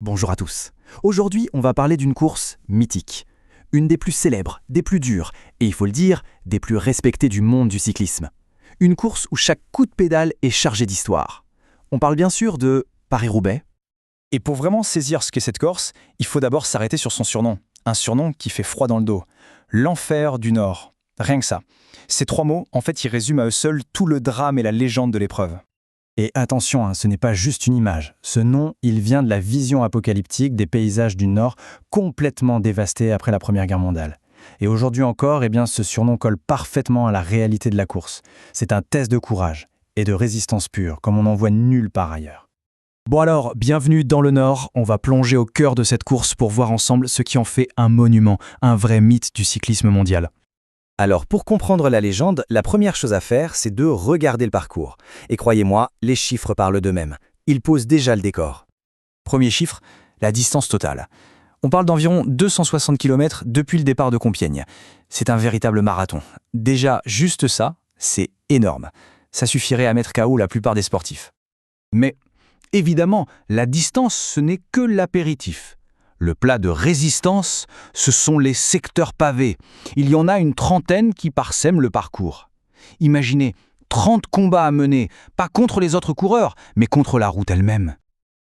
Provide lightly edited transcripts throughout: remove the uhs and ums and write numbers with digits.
Bonjour à tous. Aujourd'hui, on va parler d'une course mythique. Une des plus célèbres, des plus dures, et il faut le dire, des plus respectées du monde du cyclisme. Une course où chaque coup de pédale est chargé d'histoire. On parle bien sûr de Paris-Roubaix. Et pour vraiment saisir ce qu'est cette course, il faut d'abord s'arrêter sur son surnom. Un surnom qui fait froid dans le dos. L'enfer du Nord. Rien que ça. Ces trois mots, en fait, ils résument à eux seuls tout le drame et la légende de l'épreuve. Et attention, ce n'est pas juste une image. Ce nom, il vient de la vision apocalyptique des paysages du Nord complètement dévastés après la Première Guerre mondiale. Et aujourd'hui encore, ce surnom colle parfaitement à la réalité de la course. C'est un test de courage et de résistance pure, comme on n'en voit nulle part ailleurs. Bon alors, bienvenue dans le Nord. On va plonger au cœur de cette course pour voir ensemble ce qui en fait un monument, un vrai mythe du cyclisme mondial. Alors, pour comprendre la légende, la première chose à faire, c'est de regarder le parcours. Et croyez-moi, les chiffres parlent d'eux-mêmes. Ils posent déjà le décor. Premier chiffre, la distance totale. On parle d'environ 260 km depuis le départ de Compiègne. C'est un véritable marathon. Déjà, juste ça, c'est énorme. Ça suffirait à mettre KO la plupart des sportifs. Mais, évidemment, la distance, ce n'est que l'apéritif. Le plat de résistance, ce sont les secteurs pavés. Il y en a une trentaine qui parsèment le parcours. Imaginez, 30 combats à mener, pas contre les autres coureurs, mais contre la route elle-même.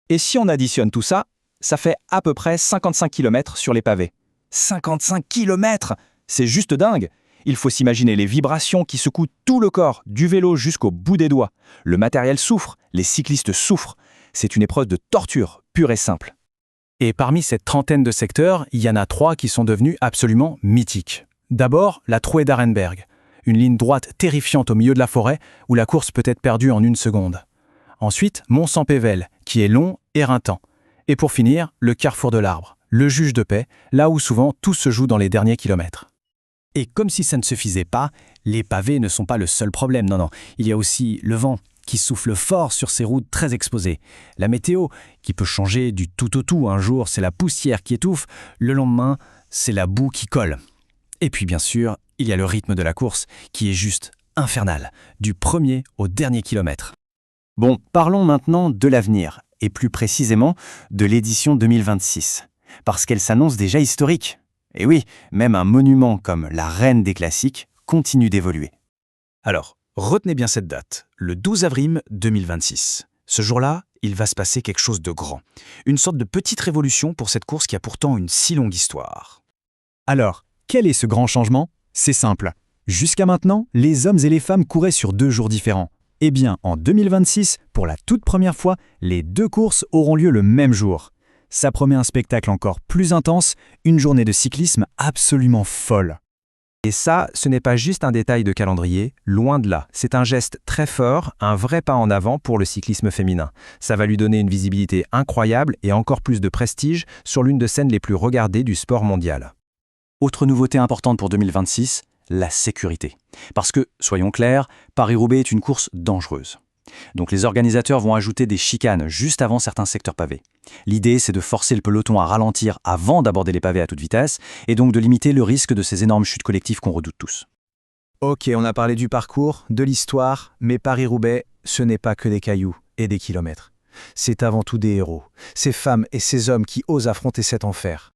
Et si on additionne tout ça, ça fait à peu près 55 km sur les pavés. 55 km! C'est juste dingue! Il faut s'imaginer les vibrations qui secouent tout le corps, du vélo jusqu'au bout des doigts. Le matériel souffre, les cyclistes souffrent. C'est une épreuve de torture, pure et simple. Et parmi cette trentaine de secteurs, il y en a 3 qui sont devenus absolument mythiques. D'abord, la Trouée d'Arenberg, une ligne droite terrifiante au milieu de la forêt où la course peut être perdue en une seconde. Ensuite, Mont-Saint-Pével, qui est long, éreintant. Et pour finir, le carrefour de l'Arbre, le juge de paix, là où souvent tout se joue dans les derniers kilomètres. Et comme si ça ne suffisait pas, les pavés ne sont pas le seul problème, non. Il y a aussi le vent, qui souffle fort sur ces routes très exposées. La météo, qui peut changer du tout au tout. Un jour, c'est la poussière qui étouffe. Le lendemain, c'est la boue qui colle. Et puis, bien sûr, il y a le rythme de la course, qui est juste infernal, du premier au dernier kilomètre. Bon, parlons maintenant de l'avenir, et plus précisément de l'édition 2026, parce qu'elle s'annonce déjà historique. Et oui, même un monument comme la reine des classiques continue d'évoluer. Alors, retenez bien cette date, le 12 avril 2026. Ce jour-là, il va se passer quelque chose de grand. Une sorte de petite révolution pour cette course qui a pourtant une si longue histoire. Alors, quel est ce grand changement? C'est simple. Jusqu'à maintenant, les hommes et les femmes couraient sur 2 jours différents. Eh bien, en 2026, pour la toute première fois, les 2 courses auront lieu le même jour. Ça promet un spectacle encore plus intense, une journée de cyclisme absolument folle. Et ça, ce n'est pas juste un détail de calendrier, loin de là. C'est un geste très fort, un vrai pas en avant pour le cyclisme féminin. Ça va lui donner une visibilité incroyable et encore plus de prestige sur l'une des scènes les plus regardées du sport mondial. Autre nouveauté importante pour 2026, la sécurité. Parce que, soyons clairs, Paris-Roubaix est une course dangereuse. Donc les organisateurs vont ajouter des chicanes juste avant certains secteurs pavés. L'idée, c'est de forcer le peloton à ralentir avant d'aborder les pavés à toute vitesse, et donc de limiter le risque de ces énormes chutes collectives qu'on redoute tous. Ok, on a parlé du parcours, de l'histoire, mais Paris-Roubaix, ce n'est pas que des cailloux et des kilomètres. C'est avant tout des héros, ces femmes et ces hommes qui osent affronter cet enfer.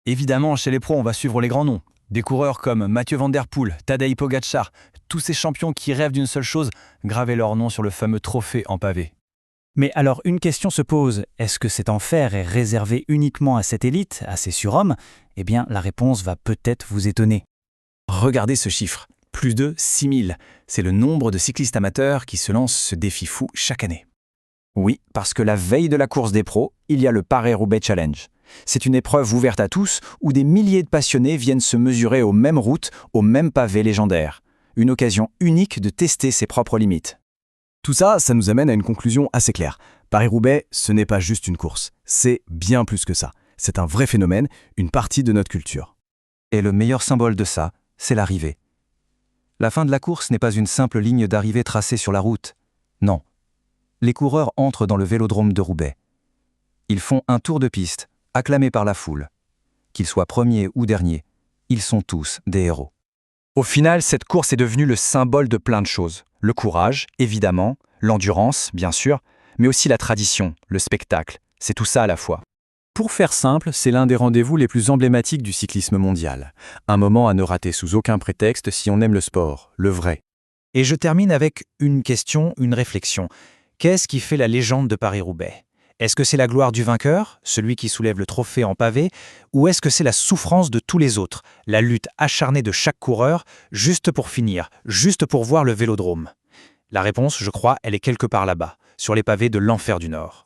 Évidemment, chez les pros, on va suivre les grands noms. Des coureurs comme Mathieu Van Der Poel, Tadej Pogačar, tous ces champions qui rêvent d'une seule chose, graver leur nom sur le fameux trophée en pavé. Mais alors une question se pose, est-ce que cet enfer est réservé uniquement à cette élite, à ces surhommes? Eh bien, la réponse va peut-être vous étonner. Regardez ce chiffre, plus de 6000. C'est le nombre de cyclistes amateurs qui se lancent ce défi fou chaque année. Oui, parce que la veille de la course des pros, il y a le Paris-Roubaix Challenge. C'est une épreuve ouverte à tous où des milliers de passionnés viennent se mesurer aux mêmes routes, aux mêmes pavés légendaires. Une occasion unique de tester ses propres limites. Tout ça, ça nous amène à une conclusion assez claire. Paris-Roubaix, ce n'est pas juste une course. C'est bien plus que ça. C'est un vrai phénomène, une partie de notre culture. Et le meilleur symbole de ça, c'est l'arrivée. La fin de la course n'est pas une simple ligne d'arrivée tracée sur la route. Non. Les coureurs entrent dans le vélodrome de Roubaix. Ils font un tour de piste, acclamés par la foule. Qu'ils soient premiers ou derniers, ils sont tous des héros. Au final, cette course est devenue le symbole de plein de choses. Le courage, évidemment, l'endurance, bien sûr, mais aussi la tradition, le spectacle. C'est tout ça à la fois. Pour faire simple, c'est l'un des rendez-vous les plus emblématiques du cyclisme mondial. Un moment à ne rater sous aucun prétexte si on aime le sport, le vrai. Et je termine avec une question, une réflexion. Qu'est-ce qui fait la légende de Paris-Roubaix ? Est-ce que c'est la gloire du vainqueur, celui qui soulève le trophée en pavé, ou est-ce que c'est la souffrance de tous les autres, la lutte acharnée de chaque coureur, juste pour finir, juste pour voir le vélodrome ? La réponse, je crois, elle est quelque part là-bas, sur les pavés de l'enfer du Nord.